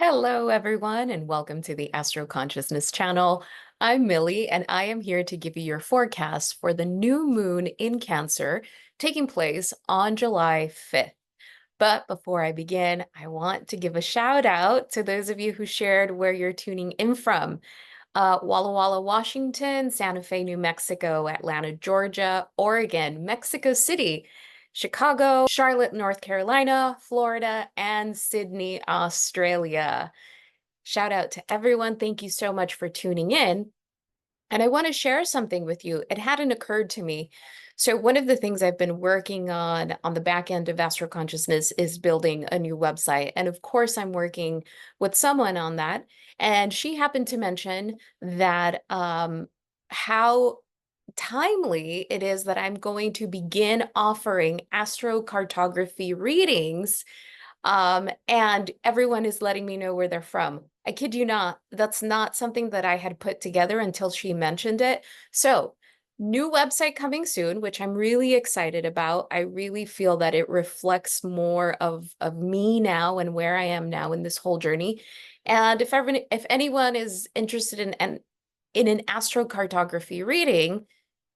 Hello, everyone, and welcome to the Astro Consciousness channel. I'm Millie, and I am here to give you your forecast for the new moon in Cancer taking place on July 5th. But before I begin, I want to give a shout out to those of you who shared where you're tuning in from. Walla Walla, Washington, Santa Fe, New Mexico, Atlanta, Georgia, Oregon, Mexico City, Chicago, Charlotte, North Carolina, Florida, and Sydney, Australia. Shout out to everyone. Thank you so much for tuning in. And I want to share something with you. It hadn't occurred to me. So one of the things I've been working on the back end of Astro Consciousness is building a new website. And of course, I'm working with someone on that. And she happened to mention that how timely it is that I'm going to begin offering astrocartography readings, and everyone is letting me know where they're from. I kid you not, that's not something that I had put together until she mentioned it. So, new website coming soon, which I'm really excited about. I really feel that it reflects more of me now and where I am now in this whole journey. And if anyone is interested in an astrocartography reading,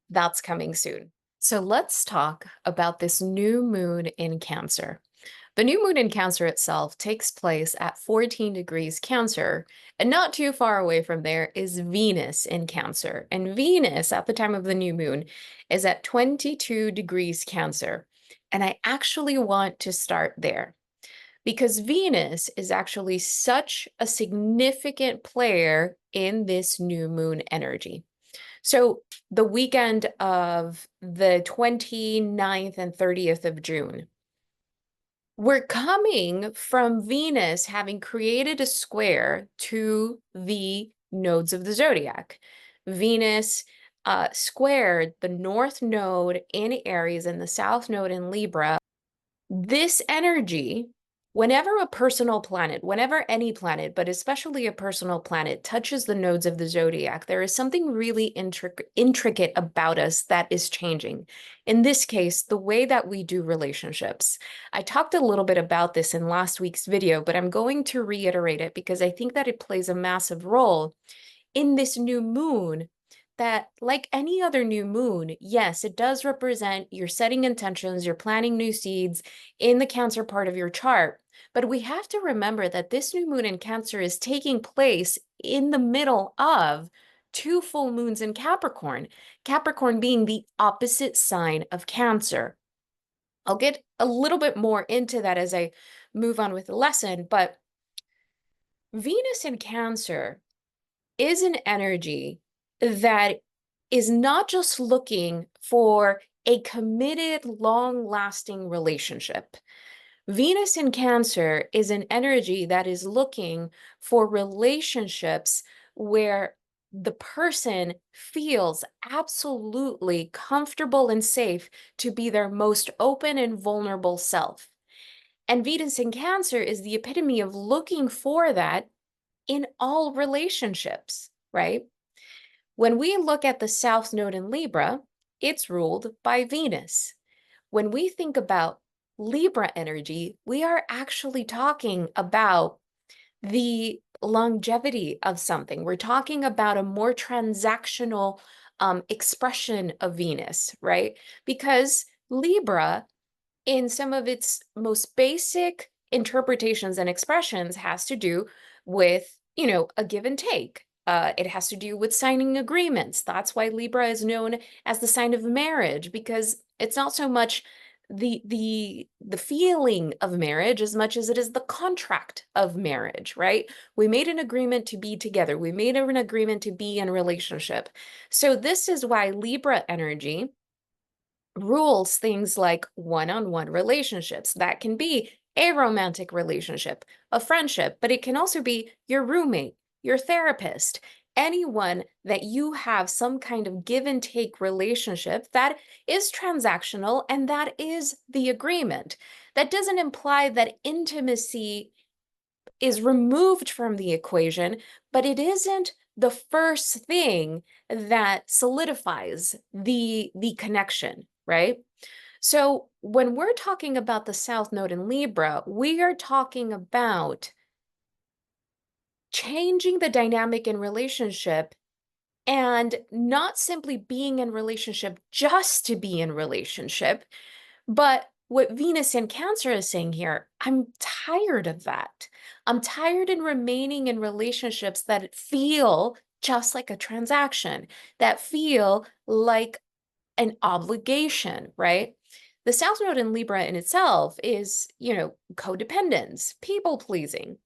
that's coming soon. So let's talk about this new moon in Cancer. The new moon in Cancer itself takes place at 14 degrees Cancer, and not too far away from there is Venus in Cancer. And Venus, at the time of the new moon, is at 22 degrees Cancer. And I actually want to start there because Venus is actually such a significant player in this new moon energy. So the weekend of the 29th and 30th of June, we're coming from Venus having created a square to the nodes of the zodiac. Venus squared the North Node in Aries and the South Node in Libra. This energy, whenever a personal planet, whenever any planet, but especially a personal planet, touches the nodes of the zodiac, there is something really intricate about us that is changing. In this case, the way that we do relationships. I talked a little bit about this in last week's video, but I'm going to reiterate it because I think that it plays a massive role in this new moon. That, like any other new moon, yes, it does represent you're setting intentions, you're planting new seeds in the Cancer part of your chart. But we have to remember that this new moon in Cancer is taking place in the middle of two full moons in Capricorn, Capricorn being the opposite sign of Cancer. I'll get a little bit more into that as I move on with the lesson, but Venus in Cancer is an energy that is not just looking for a committed, long-lasting relationship. Venus in Cancer is an energy that is looking for relationships where the person feels absolutely comfortable and safe to be their most open and vulnerable self. And Venus in Cancer is the epitome of looking for that in all relationships, right? When we look at the South Node in Libra, it's ruled by Venus. When we think about Libra energy, we are actually talking about the longevity of something. We're talking about a more transactional expression of Venus, right? Because Libra, in some of its most basic interpretations and expressions, has to do with, a give and take. It has to do with signing agreements. That's why Libra is known as the sign of marriage, because it's not so much the feeling of marriage as much as it is the contract of marriage, right? We made an agreement to be together. We made an agreement to be in a relationship. So this is why Libra energy rules things like one-on-one relationships. That can be a romantic relationship, a friendship, but it can also be your roommate, your therapist, anyone that you have some kind of give and take relationship that is transactional, and that is the agreement. That doesn't imply that intimacy is removed from the equation, but it isn't the first thing that solidifies the connection, right? So when we're talking about the South Node in Libra, we are talking about changing the dynamic in relationship and not simply being in relationship just to be in relationship, but what Venus in Cancer is saying here, I'm tired of that. I'm tired in remaining in relationships that feel just like a transaction, that feel like an obligation, right? The South Node in Libra in itself is, codependence, people pleasing.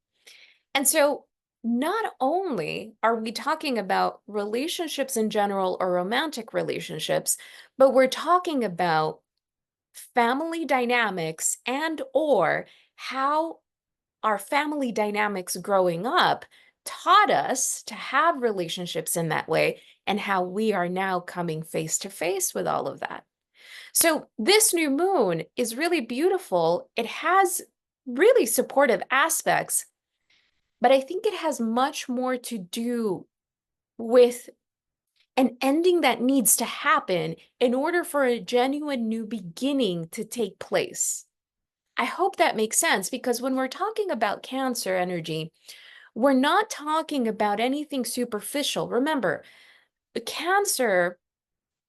And so not only are we talking about relationships in general or romantic relationships, but we're talking about family dynamics and or how our family dynamics growing up taught us to have relationships in that way and how we are now coming face to face with all of that. So this new moon is really beautiful. It has really supportive aspects, but I think it has much more to do with an ending that needs to happen in order for a genuine new beginning to take place. I hope that makes sense, because when we're talking about Cancer energy, we're not talking about anything superficial. Remember, the Cancer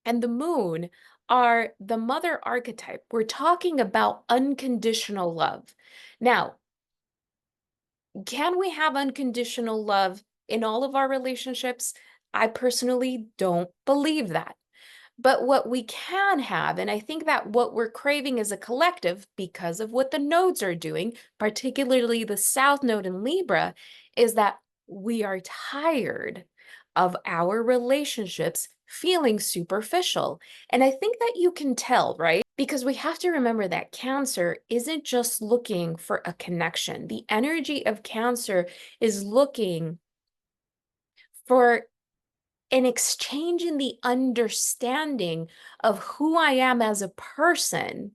and the moon are the mother archetype. We're talking about unconditional love. Now, can we have unconditional love in all of our relationships? I personally don't believe that. But what we can have, and I think that what we're craving as a collective, because of what the nodes are doing, particularly the South Node in Libra, is that we are tired of our relationships feeling superficial. And I think that you can tell, right? Because we have to remember that Cancer isn't just looking for a connection. The energy of Cancer is looking for an exchange in the understanding of who I am as a person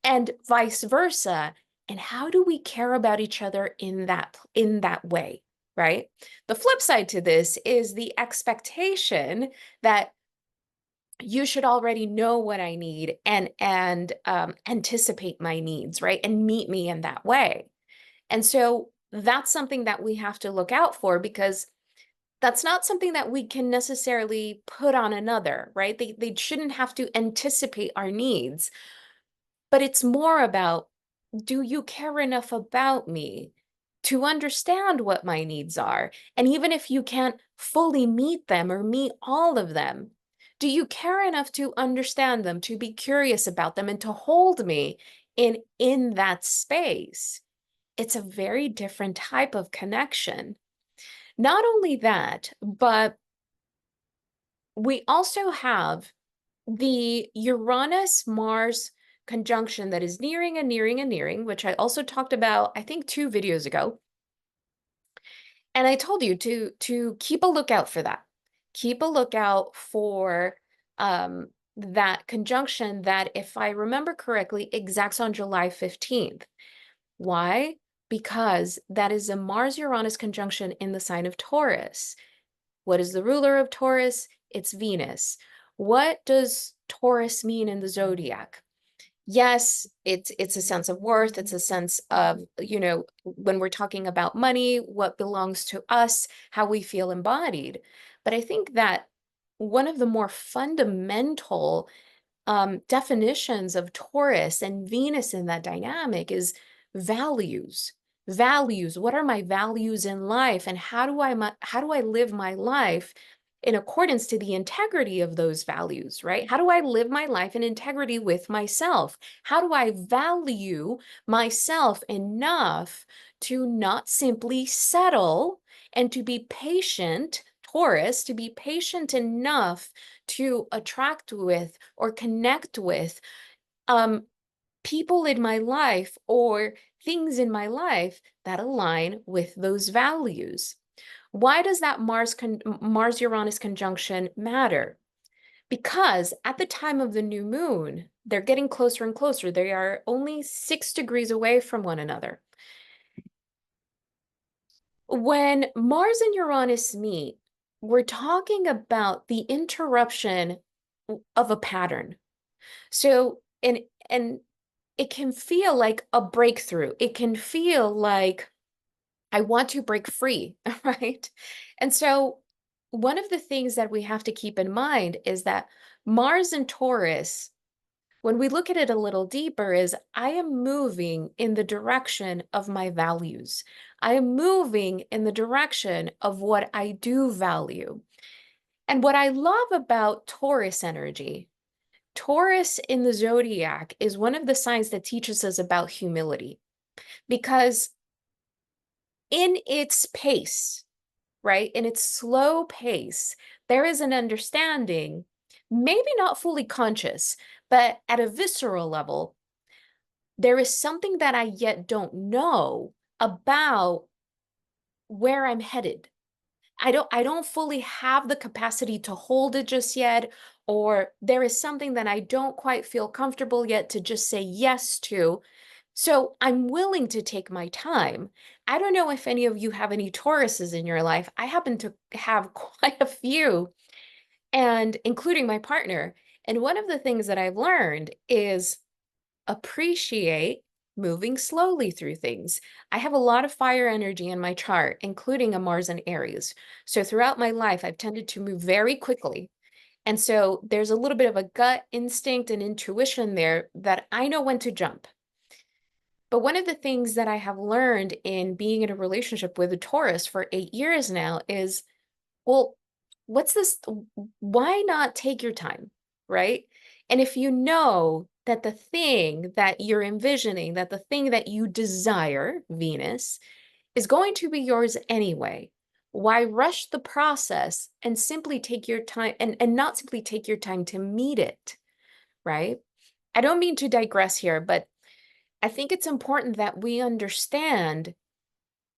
and vice versa. And how do we care about each other in that way, right? The flip side to this is the expectation that you should already know what I need and anticipate my needs, right? And meet me in that way. And so that's something that we have to look out for, because that's not something that we can necessarily put on another, right? They shouldn't have to anticipate our needs, but it's more about, do you care enough about me to understand what my needs are? And even if you can't fully meet them or meet all of them, do you care enough to understand them, to be curious about them, and to hold me in that space? It's a very different type of connection. Not only that, but we also have the Uranus-Mars conjunction that is nearing and nearing and nearing, which I also talked about, I think, 2 videos ago. And I told you to keep a lookout for that. Keep a lookout for that conjunction that, if I remember correctly, exacts on July 15th. Why? Because that is a Mars-Uranus conjunction in the sign of Taurus. What is the ruler of Taurus? It's Venus. What does Taurus mean in the zodiac? Yes, it's a sense of worth. It's a sense of, when we're talking about money, what belongs to us, how we feel embodied. But I think that one of the more fundamental definitions of Taurus and Venus in that dynamic is values. Values. What are my values in life, and how do I live my life in accordance to the integrity of those values, right? How do I live my life in integrity with myself? How do I value myself enough to not simply settle, and to be patient, Taurus, to be patient enough to attract with or connect with people in my life or things in my life that align with those values? Why does that Mars-Uranus conjunction matter? Because at the time of the new moon, they're getting closer and closer. They are only 6 degrees away from one another. When Mars and Uranus meet, we're talking about the interruption of a pattern. So, and it can feel like a breakthrough. It can feel like I want to break free, right? And so one of the things that we have to keep in mind is that Mars and Taurus, when we look at it a little deeper, is I am moving in the direction of my values. I am moving in the direction of what I do value. And what I love about Taurus energy, Taurus in the zodiac is one of the signs that teaches us about humility because in its pace, right, in its slow pace, there is an understanding, maybe not fully conscious, but at a visceral level, there is something that I yet don't know about where I'm headed. I don't fully have the capacity to hold it just yet, or there is something that I don't quite feel comfortable yet to just say yes to. So I'm willing to take my time. I don't know if any of you have any Tauruses in your life. I happen to have quite a few, and including my partner. And one of the things that I've learned is appreciate moving slowly through things. I have a lot of fire energy in my chart, including a Mars and Aries. So throughout my life, I've tended to move very quickly. And so there's a little bit of a gut instinct and intuition there that I know when to jump. But one of the things that I have learned in being in a relationship with a Taurus for 8 years now is, well, what's this? Why not take your time, right? And if you know that the thing that you're envisioning, that the thing that you desire, Venus, is going to be yours anyway, why rush the process and simply take your time and not simply take your time to meet it, right? I don't mean to digress here, but I think it's important that we understand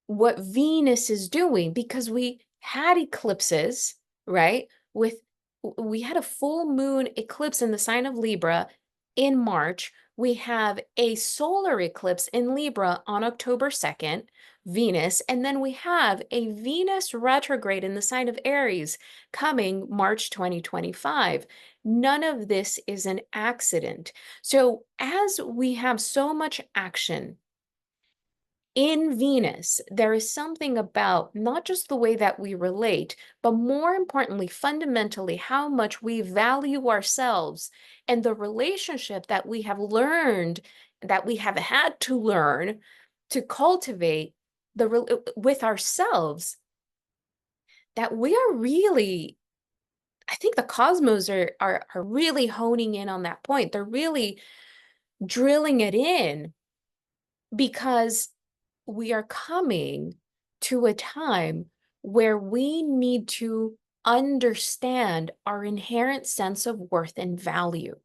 what Venus is doing because we had eclipses, right? We had a full moon eclipse in the sign of Libra in March. We have a solar eclipse in Libra on October 2nd, Venus, and then we have a Venus retrograde in the sign of Aries coming March 2025. None of this is an accident. So as we have so much action in Venus, there is something about not just the way that we relate, but more importantly, fundamentally, how much we value ourselves and the relationship that we have learned, that we have had to learn to cultivate with ourselves, that we are really, I think the cosmos are really honing in on that point. They're really drilling it in because we are coming to a time where we need to understand our inherent sense of worth and value.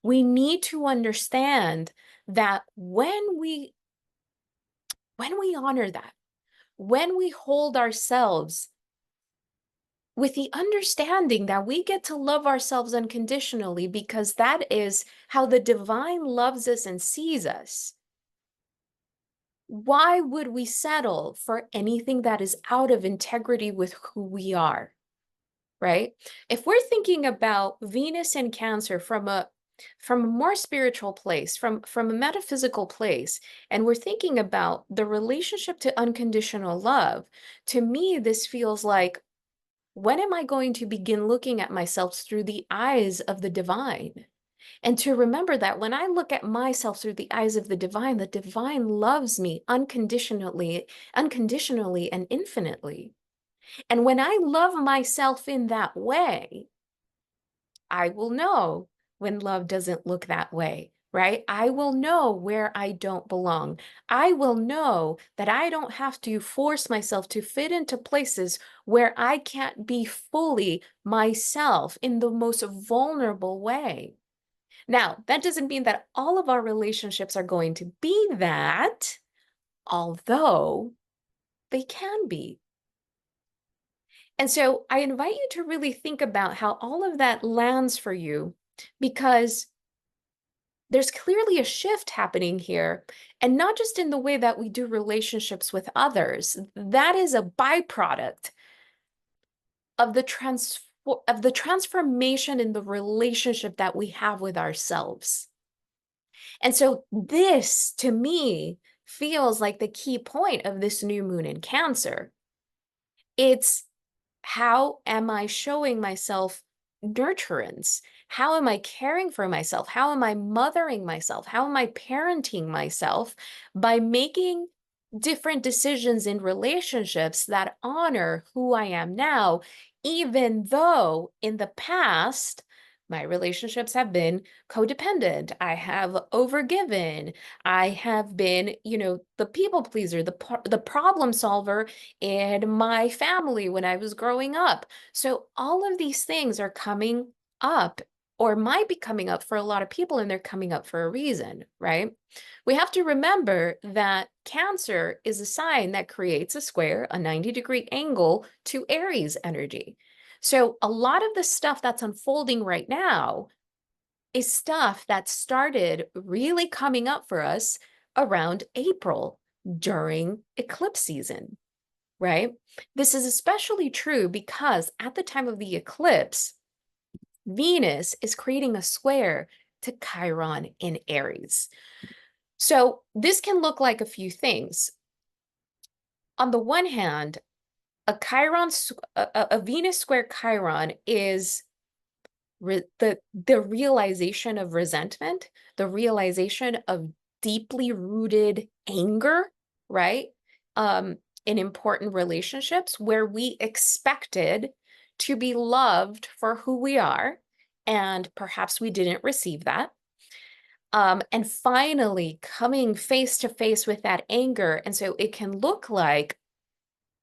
We need to understand that when we honor that, when we hold ourselves with the understanding that we get to love ourselves unconditionally because that is how the divine loves us and sees us, why would we settle for anything that is out of integrity with who we are, right? If we're thinking about Venus and Cancer from a more spiritual place, from a metaphysical place, and we're thinking about the relationship to unconditional love, to me, this feels like, when am I going to begin looking at myself through the eyes of the divine? And to remember that when I look at myself through the eyes of the divine loves me unconditionally and infinitely. And when I love myself in that way, I will know when love doesn't look that way, right? I will know where I don't belong. I will know that I don't have to force myself to fit into places where I can't be fully myself in the most vulnerable way. Now, that doesn't mean that all of our relationships are going to be that, although they can be. And so I invite you to really think about how all of that lands for you, because there's clearly a shift happening here, and not just in the way that we do relationships with others. That is a byproduct of the transformation in the relationship that we have with ourselves. And so this, to me, feels like the key point of this new moon in Cancer. It's how am I showing myself nurturance? How am I caring for myself? How am I mothering myself? How am I parenting myself by making different decisions in relationships that honor who I am now, even though in the past, my relationships have been codependent. I have overgiven. I have been, the people pleaser, the problem solver in my family when I was growing up. So all of these things are coming up or might be coming up for a lot of people, and they're coming up for a reason, right? We have to remember that Cancer is a sign that creates a square, a 90-degree angle to Aries energy. So a lot of the stuff that's unfolding right now is stuff that started really coming up for us around April during eclipse season, right? This is especially true because at the time of the eclipse, Venus is creating a square to Chiron in Aries. So this can look like a few things. On the one hand, a Venus square Chiron is the realization of resentment, the realization of deeply rooted anger, right? In important relationships where we expected to be loved for who we are, and perhaps we didn't receive that. And finally coming face to face with that anger. And so it can look like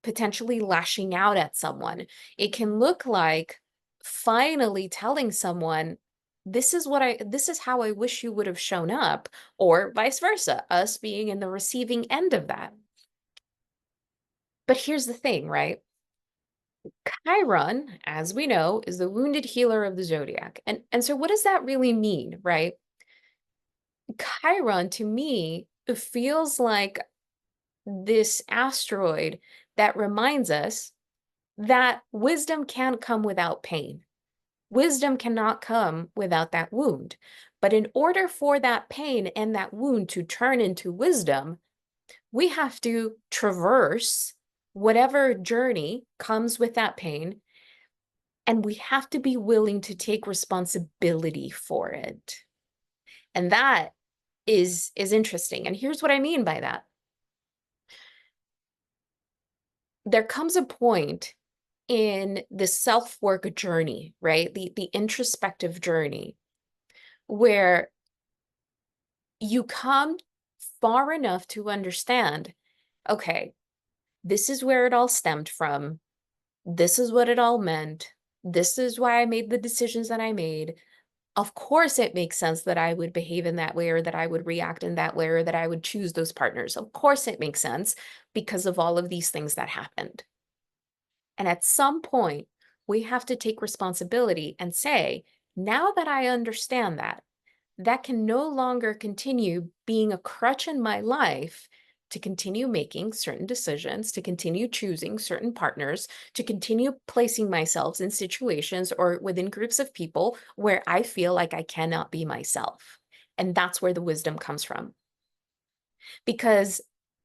potentially lashing out at someone. It can look like finally telling someone, this is how I wish you would have shown up, or vice versa, us being in the receiving end of that. But here's the thing, right? Chiron, as we know, is the wounded healer of the zodiac. And so what does that really mean, right? Chiron to me feels like this asteroid that reminds us that wisdom can't come without pain. Wisdom cannot come without that wound. But in order for that pain and that wound to turn into wisdom, we have to traverse whatever journey comes with that pain, and we have to be willing to take responsibility for it. And that is interesting. And here's what I mean by that. There comes a point in the self-work journey, right? The introspective journey, where you come far enough to understand, okay, this is where it all stemmed from. This is what it all meant. This is why I made the decisions that I made. Of course, it makes sense that I would behave in that way, or that I would react in that way, or that I would choose those partners. Of course, it makes sense because of all of these things that happened. And at some point, we have to take responsibility and say, now that I understand that, that can no longer continue being a crutch in my life to continue making certain decisions, to continue choosing certain partners, to continue placing myself in situations or within groups of people where I feel like I cannot be myself. And that's where the wisdom comes from. Because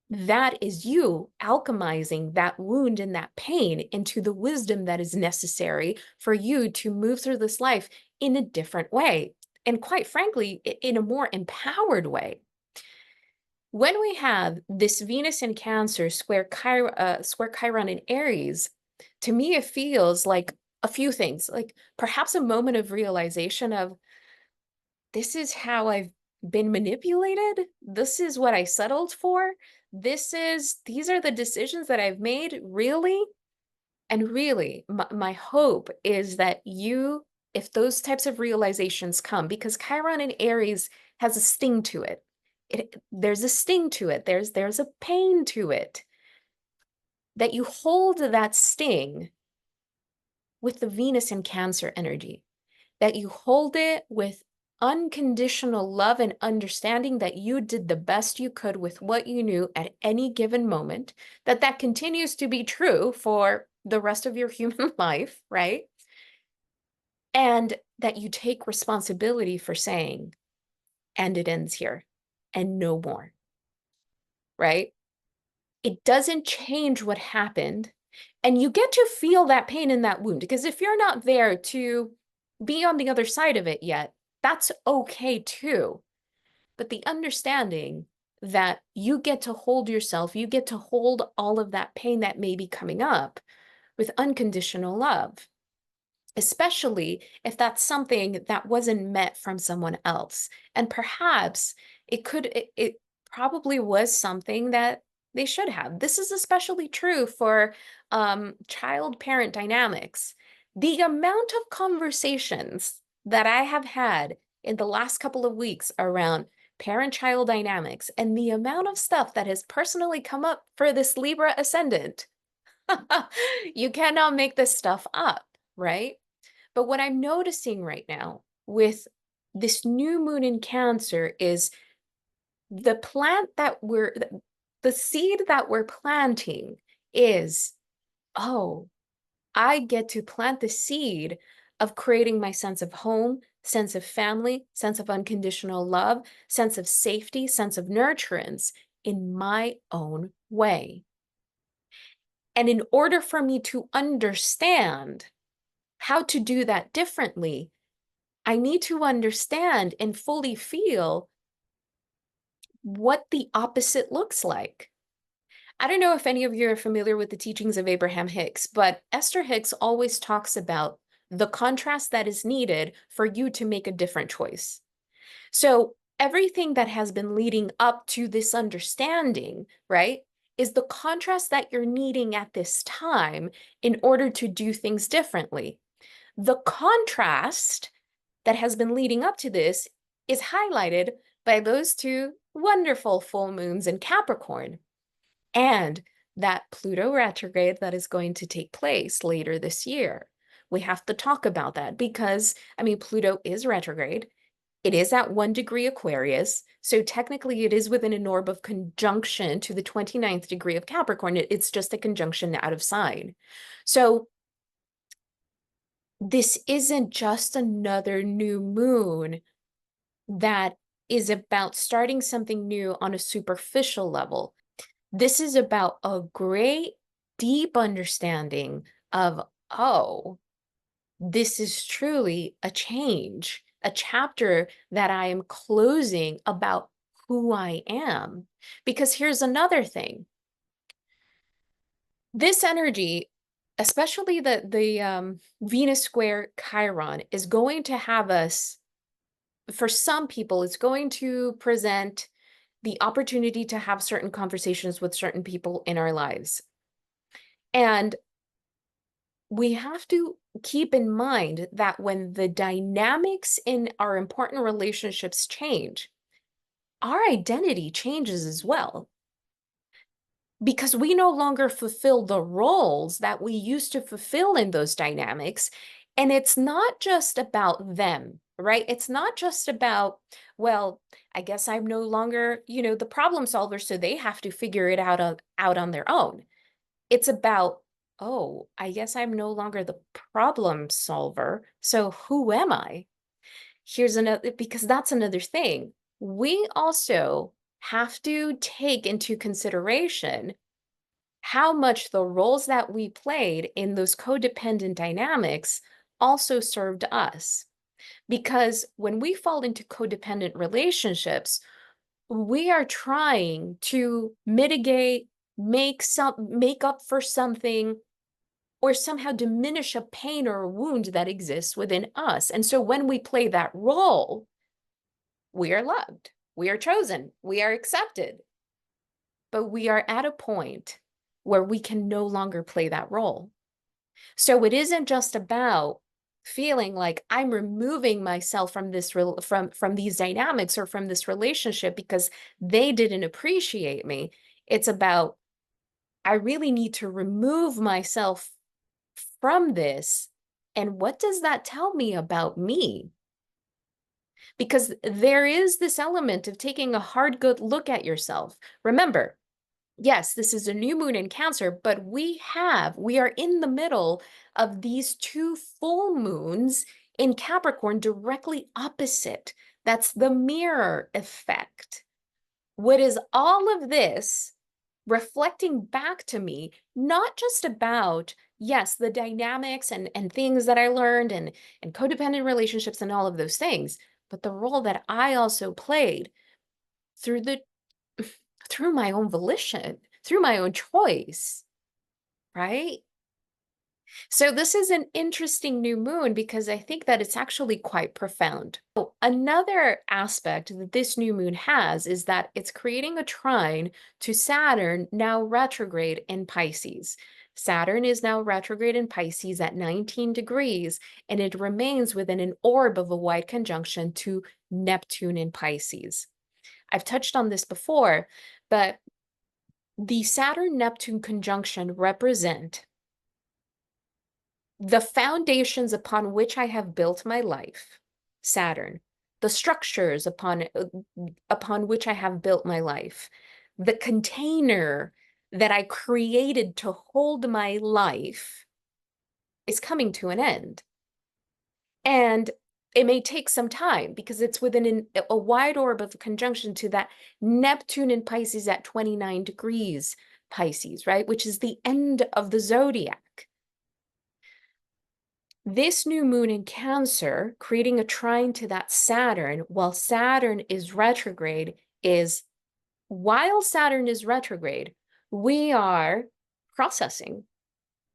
that is you alchemizing that wound and that pain into the wisdom that is necessary for you to move through this life in a different way. And quite frankly, in a more empowered way. When we have this Venus in Cancer square Chiron in Aries, to me, it feels like a few things, like perhaps a moment of realization of, this is how I've been manipulated. This is what I settled for. These are the decisions that I've made, really. And really, my hope is that if those types of realizations come, because Chiron in Aries has a sting to it. There's a sting to it. There's a pain to it. That you hold that sting with the Venus in Cancer energy. That you hold it with unconditional love and understanding that you did the best you could with what you knew at any given moment, that continues to be true for the rest of your human life, right? And that you take responsibility for saying, and it ends here, and no more, right? It doesn't change what happened. And you get to feel that pain in that wound, because if you're not there to be on the other side of it yet, that's okay too. But the understanding that you get to hold yourself, you get to hold all of that pain that may be coming up with unconditional love, especially if that's something that wasn't met from someone else. And perhaps it probably was something that they should have. This is especially true for child-parent dynamics. The amount of conversations that I have had in the last couple of weeks around parent-child dynamics and the amount of stuff that has personally come up for this Libra ascendant, you cannot make this stuff up, right? But what I'm noticing right now with this new moon in Cancer is the the seed that we're planting is, oh, I get to plant the seed of creating my sense of home, sense of family, sense of unconditional love, sense of safety, sense of nurturance in my own way. And in order for me to understand how to do that differently, I need to understand and fully feel what the opposite looks like. I don't know if any of you are familiar with the teachings of Abraham Hicks, but Esther Hicks always talks about the contrast that is needed for you to make a different choice. So everything that has been leading up to this understanding, right, is the contrast that you're needing at this time in order to do things differently. The contrast that has been leading up to this is highlighted by those two wonderful full moons in Capricorn and that Pluto retrograde that is going to take place later this year. We have to talk about that because, I mean, Pluto is retrograde. It is at 1 degree Aquarius. So technically it is within an orb of conjunction to the 29th degree of Capricorn. It's just a conjunction out of sign. So this isn't just another new moon that is about starting something new on a superficial level. This is about a great, deep understanding of, oh, this is truly a change, a chapter that I am closing about who I am. Because here's another thing. This energy, especially the Venus square Chiron, is going to have us, for some people, it's going to present the opportunity to have certain conversations with certain people in our lives. And we have to keep in mind that when the dynamics in our important relationships change, our identity changes as well. Because we no longer fulfill the roles that we used to fulfill in those dynamics. And it's not just about them, right? It's not just about, well, I guess I'm no longer, the problem solver, so they have to figure it out on their own. It's about, oh, I guess I'm no longer the problem solver, so who am I? Here's another, because that's another thing. We also have to take into consideration how much the roles that we played in those codependent dynamics also served us. Because when we fall into codependent relationships, we are trying to mitigate, make up for something, or somehow diminish a pain or a wound that exists within us. And so when we play that role, we are loved, we are chosen, we are accepted. But we are at a point where we can no longer play that role. So it isn't just about feeling like I'm removing myself from this from these dynamics or from this relationship because they didn't appreciate me. It's about, I really need to remove myself from this. And what does that tell me about me? Because there is this element of taking a hard, good look at yourself. Remember, yes, this is a new moon in Cancer, but we are in the middle of these two full moons in Capricorn directly opposite. That's the mirror effect. what is all of this reflecting back to me, not just about, yes, the dynamics and things that I learned and codependent relationships and all of those things, but the role that I also played through the through my own volition, through my own choice, right? So this is an interesting new moon because I think that it's actually quite profound. Oh, another aspect that this new moon has is that it's creating a trine to Saturn, now retrograde in Pisces. Saturn is now retrograde in Pisces at 19 degrees, and it remains within an orb of a wide conjunction to Neptune in Pisces. I've touched on this before, but the Saturn-Neptune conjunction represent the foundations upon which I have built my life, Saturn, the structures upon which I have built my life, the container that I created to hold my life is coming to an end. And it may take some time because it's within a wide orb of conjunction to that Neptune in Pisces at 29 degrees Pisces, right? Which is the end of the zodiac. This new moon in Cancer, creating a trine to that Saturn, while Saturn is retrograde, while Saturn is retrograde, we are processing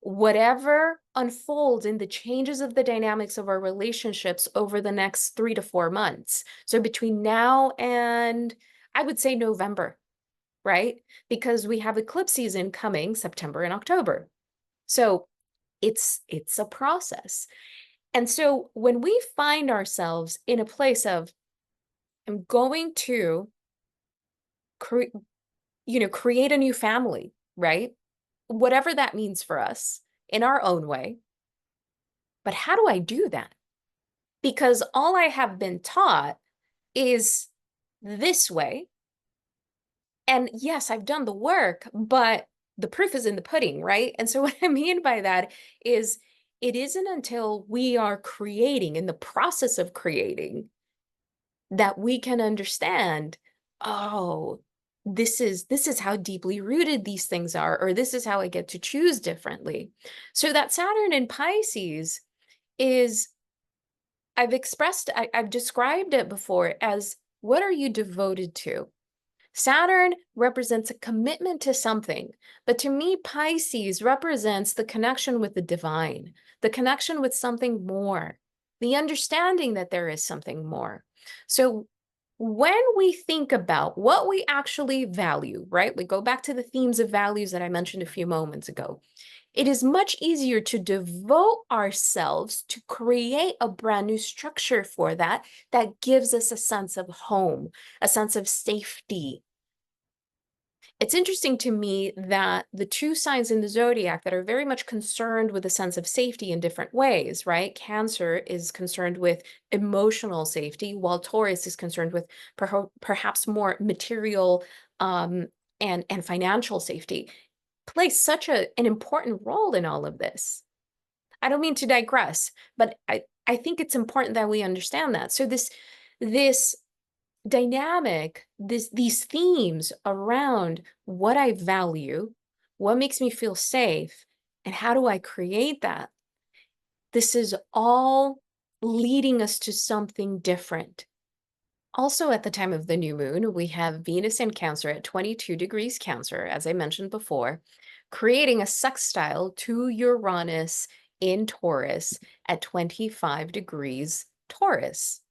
whatever unfolds in the changes of the dynamics of our relationships over the next 3 to 4 months. So between now and I would say November, right? Because we have eclipse season coming September and October. So it's a process. And so when we find ourselves in a place of, I'm going to create a new family, right? Whatever that means for us in our own way. But how do I do that? Because all I have been taught is this way. And yes, I've done the work, but the proof is in the pudding, right? And so what I mean by that is it isn't until we are creating, in the process of creating, that we can understand, oh, this is how deeply rooted these things are, or this is how I get to choose differently. So that Saturn in Pisces is, I've described it before as, what are you devoted to? Saturn represents a commitment to something, but to me, Pisces represents the connection with the divine, the connection with something more, the understanding that there is something more. So when we think about what we actually value, right? We go back to the themes of values that I mentioned a few moments ago. It is much easier to devote ourselves to create a brand new structure for that gives us a sense of home, a sense of safety. It's interesting to me that the two signs in the zodiac that are very much concerned with a sense of safety in different ways, right? Cancer is concerned with emotional safety, while Taurus is concerned with perhaps more material and financial safety, plays such an important role in all of this. I don't mean to digress, but I think it's important that we understand that. So this dynamic, these themes around what I value, what makes me feel safe, and how do I create that? This is all leading us to something different. Also, at the time of the new moon, we have Venus in Cancer at 22 degrees Cancer, as I mentioned before, creating a sextile to Uranus in Taurus at 25 degrees Taurus.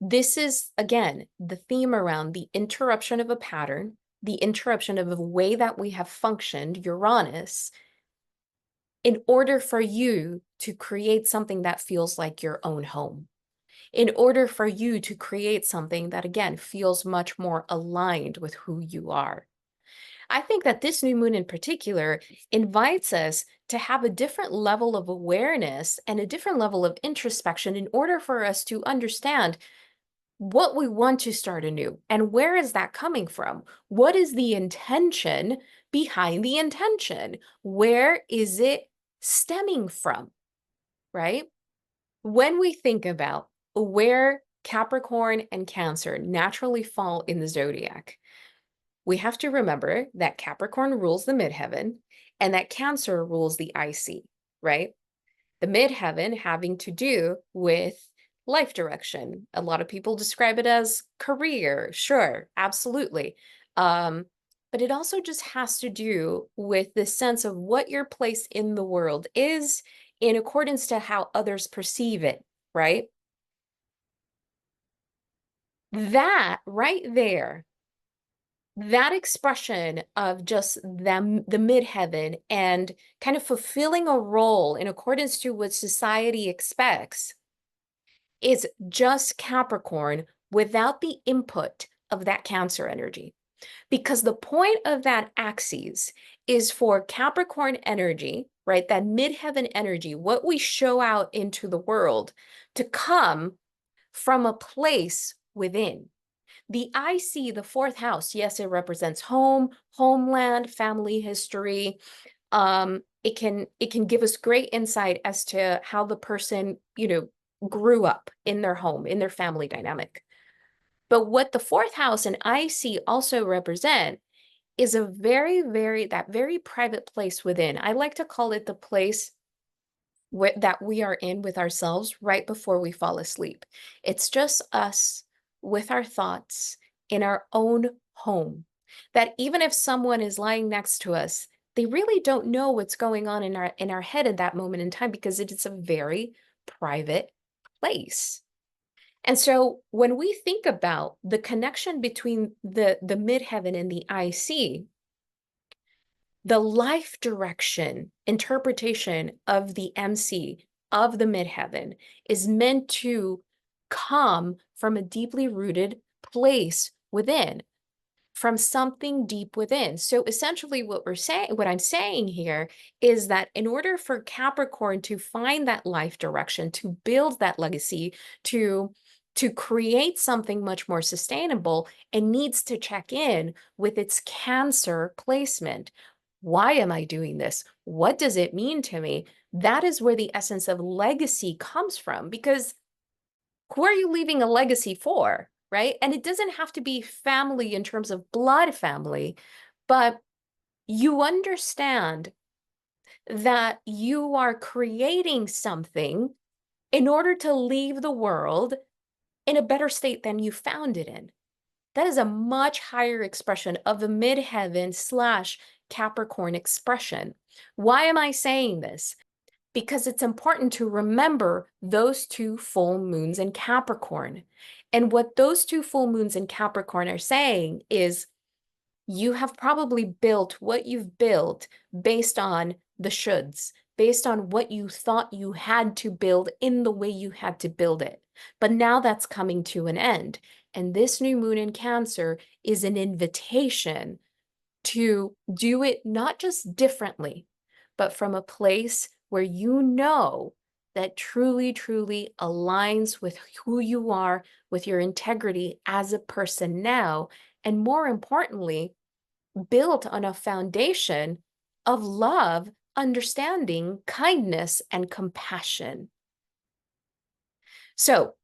This is, again, the theme around the interruption of a pattern, the interruption of a way that we have functioned, Uranus, in order for you to create something that feels like your own home, in order for you to create something that, again, feels much more aligned with who you are. I think that this new moon in particular invites us to have a different level of awareness and a different level of introspection in order for us to understand what we want to start anew and where is that coming from? What is the intention behind the intention? Where is it stemming from, right? When we think about where Capricorn and Cancer naturally fall in the zodiac, we have to remember that Capricorn rules the midheaven and that Cancer rules the IC, right? The midheaven having to do with life direction. A lot of people describe it as career. Sure, absolutely. But it also just has to do with the sense of what your place in the world is in accordance to how others perceive it, right? That right there, that expression of just them, the midheaven, and kind of fulfilling a role in accordance to what society expects is just Capricorn without the input of that Cancer energy. Because the point of that axis is for Capricorn energy, right? That midheaven energy, what we show out into the world, to come from a place within. The IC, the fourth house, yes, it represents home, homeland, family history. It can give us great insight as to how the person, grew up in their home, in their family dynamic. But what the fourth house and IC also represent is a that very private place within. I like to call it the place that we are in with ourselves right before we fall asleep. It's just us with our thoughts in our own home. That even if someone is lying next to us, they really don't know what's going on in our head at that moment in time because it is a very private place. And so when we think about the connection between the midheaven and the IC, the life direction interpretation of the MC of the midheaven is meant to come from a deeply rooted place within, from something deep within. So essentially what I'm saying here is that in order for Capricorn to find that life direction, to build that legacy, to create something much more sustainable, it needs to check in with its Cancer placement. Why am I doing this? What does it mean to me? That is where the essence of legacy comes from, because who are you leaving a legacy for, right? And it doesn't have to be family in terms of blood family, but you understand that you are creating something in order to leave the world in a better state than you found it in. That is a much higher expression of the midheaven / Capricorn expression. Why am I saying this? Because it's important to remember those two full moons in Capricorn. And what those two full moons in Capricorn are saying is you have probably built what you've built based on the shoulds, based on what you thought you had to build in the way you had to build it. But now that's coming to an end. And this new moon in Cancer is an invitation to do it not just differently, but from a place where you know that truly, truly aligns with who you are, with your integrity as a person now, and more importantly, built on a foundation of love, understanding, kindness, and compassion. So,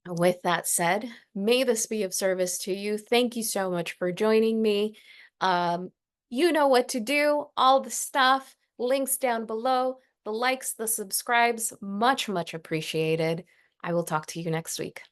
with that said, may this be of service to you. Thank you so much for joining me. You know what to do, all the stuff, links down below, the likes, the subscribes, much, much appreciated. I will talk to you next week.